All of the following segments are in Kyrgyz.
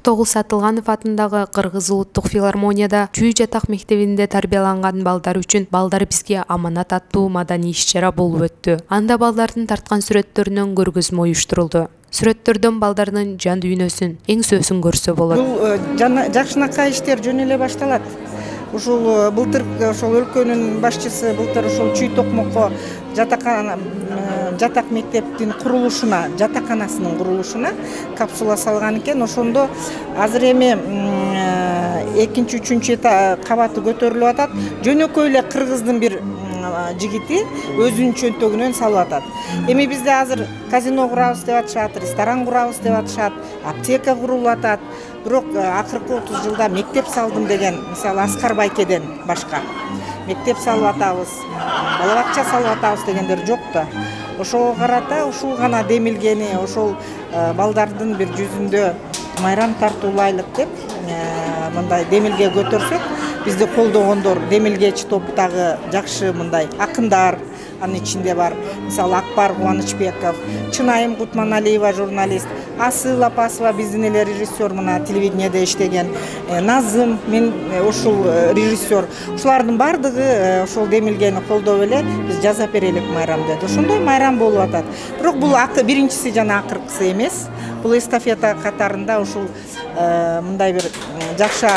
Тоғыл Сатылганов атындагы Кыргыз улуттук филармонияда Чүй жатак мектебинде тарбияланган балдар үчүн «Балдар бизге аманат» аттуу маданий иш-чара болуп өттү. Анда балдардын тарткан сүрөттөрүнөн көргөзмө уюштурулду. Сүрөттөрдөн балдардын жан дүйнөсүн, эң сөзүн көрсө болот. Бул жакшынакай иштер жөн эле башталат. Ушул былтыр ошол өлкөнүн башчысы былтыр ушул Чүй Токмокко жатак мектептин курулушуна, жатаканасынын курулушуна капсула салган экен. Ошондо азыр эми 2-3 кабаты көтөрүлүп атат. Жөнөкөй эле кыргыздын бир жигити өзүнүн чөнтөгүнөн салып атат. Эми бизде азыр казино курабыз деп атышат, ресторан курабыз деп атышат, аптека курулуп атат. Бирок акыркы 30 жылда мектеп салдым деген, мисалы Аскар Байкеден башка мектеп салып атабыз, бала бакча салып атабыз дегендер жок да. Ошого карата ушул гана демилгени, ошол балдардын бир жүзүндө майрам тартуулайлык деп мындай демилге көтөрсөк, бизди колдогондор демилгечи топтагы жакшы мындай акындар, анын ичинде бар. Мисалы Акбар Кубанычбеков, Чынайым Кутманалиева журналист, Асыл Апасова биздин эле режиссер, мына телевидениеде иштеген, Назым, мен ушул режиссер. Ушулардын бардыгы ошол демилгени колдоп эле биз жаза берелик майрам деди. Ошондой майрам болуп атат. Бирок бул биринчиси жана акыркысы эмес. Бул эстафета катарында ушул мындай бир жакшы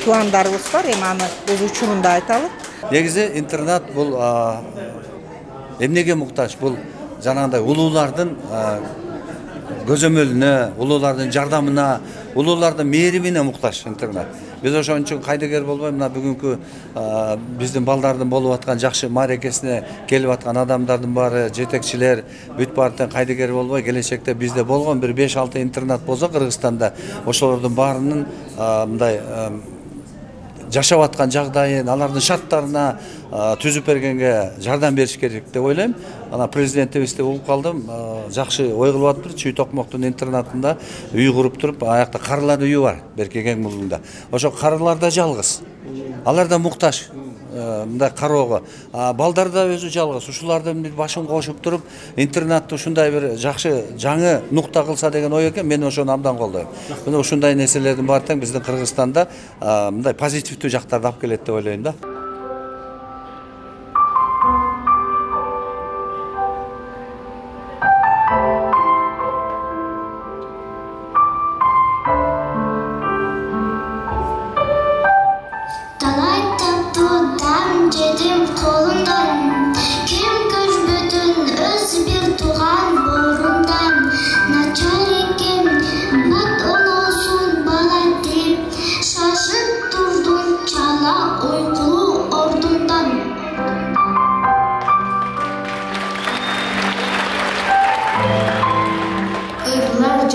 пландарыбыз бар, эми аны өз учурунда айталы. Негизи интернат бул эмнеге муктаж? Бул жанагындай улуулардын көзөмөлүнө, улуулардын жардамына, улуулардын мээримине муктаж интернат. Биз ошон үчүн кайдыгер болбой, мына бүгүнкү биздин балдардын болуп аткан жакшы маарекесине келип аткан адамдардын баары, жетекчилер бүт баардыктан кайдыгер болбой, келечекте бизде болгон бир 5-6 интернат болсо Кыргызстанда, ошолордун баарынын мындай жашап аткан жагдайын, алардын шарттарына түзүп бергенге жардам бериш керек деп ойлойм. Ана президентибизди угуп калдым, жакшы ой кылып атыптыр. Чүй Токмоктун интернатында үй куруп туруп, аякта карылар үйү бар, берки Кеңмулдунда. Ошо карылар да жалгыз. Алар да муктаж мындай кароого. Балдар да өзү жалгыз. Ушулардын бир башын кошуп туруп, интернатты ушундай бир жакшы жаңы нукта кылса деген ой экен, мен ошону абдан колдойм. Мына ушундай нерселердин баары тең биздин Кыргызстанда мындай позитивдүү жактарды алып келет деп ойлойм да.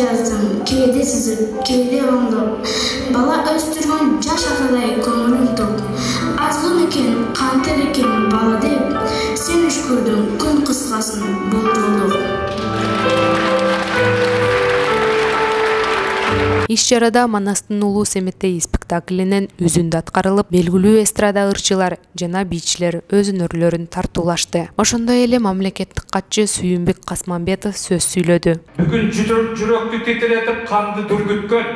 Жаздым, кээде сызып, кээде оңдоп, бала өстүргөн жаш атадай көңүлүм топ. Азгын экен, кантер экен бала деп, сен үшкүрдүң күн кыскасын болжолдоп. Иш-чарада Манастын улуу Семеттей спектаклинен үзүндү аткарылып, белгилүү эстрада ырчылар жана бийчилер өз өнөрлөрүн тартуулашты. Ошондой эле мамлекеттик катчы Сүйүнбек Касманбетов сөз сүйлөдү. Бүгүн жүрөктү титиретип, канды дүргүткөн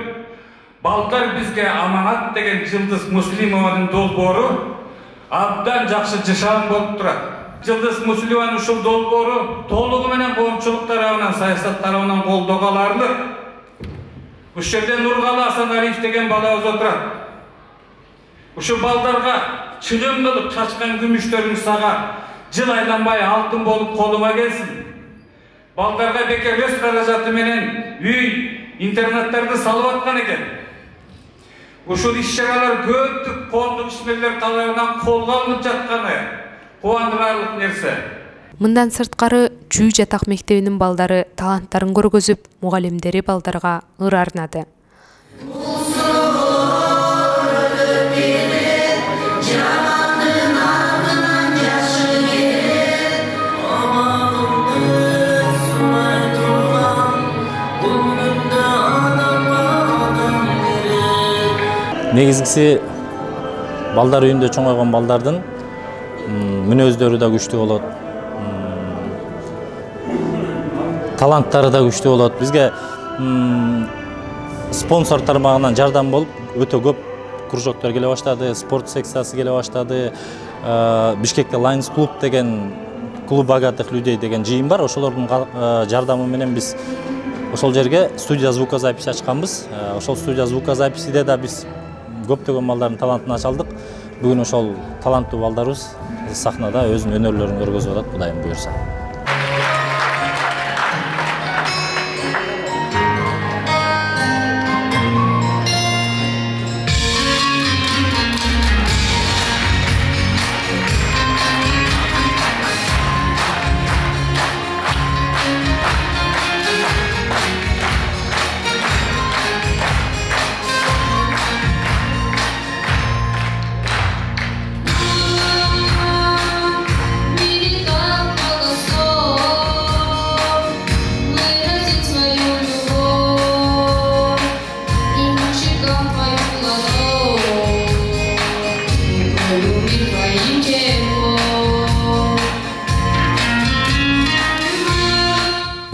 «Балдар бизге аманат» деген Жылдыз Муслимованын долбоору абдан жакшы жашаан болуп турат. Жылдыз Муслимованын ушул долбоору толугу менен коомчулук тарабынан, саясат тарабынан колдоого аларлык. Ушул жерде Нургалы Асаналиев деген балабыз отурат. Ушу балдарга чыгым кылып чачкан күмүштөрүң сага жыл айланбай алтын болуп колума келсин. Балдарга бекер өз каражаты менен үй, интернаттарды салып аткан экен. Ушул иш-чаралар көптүк коомдук ишмерлер тарабынан колго алынып жатканы кубандырарлык нерсе. Мындан сырткары Чүй жатак мектебинин балдары таланттарын көргөзүп, мугалимдери балдарга ыр арнады. Негизгиси балдар үйүндө чоңойгон балдардын мүнөздөрү да күчтүү болот. Таланттары да күчтүү болот. Бизге спонсор тармагынан жардам болуп өтө көп кружоктор келе баштады, спорт секциясы келе баштады. Бишкекте Lions клуб деген клуб богатых людей деген жыйын бар. Ошолордун жардамы менен биз ошол жерге студия звукозаписи ачканбыз. Ошол студия звукозаписиде да биз көптөгөн балдардын талантын ача алдык. Бүгүн ошол таланттуу балдарыбыз сахнада өзүнүн өнөрлөрүн көргөзүп атат, Кудайым буйрса.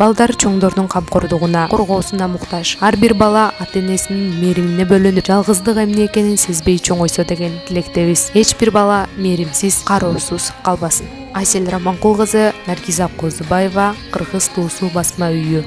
Балдар чоңдордун камкордугуна, коргоосуна муктаж. Ар бир бала ата-энесинин мээримине бөлөнүп, жалгыздык эмне экенин сезбей чоңойсо деген тилектебиз. Эч бир бала мээримсиз, кароосуз калбасын. Айсел Раманкул кызы, Наргиз Аккозубаева, Кыргыз Туусу басма үйү.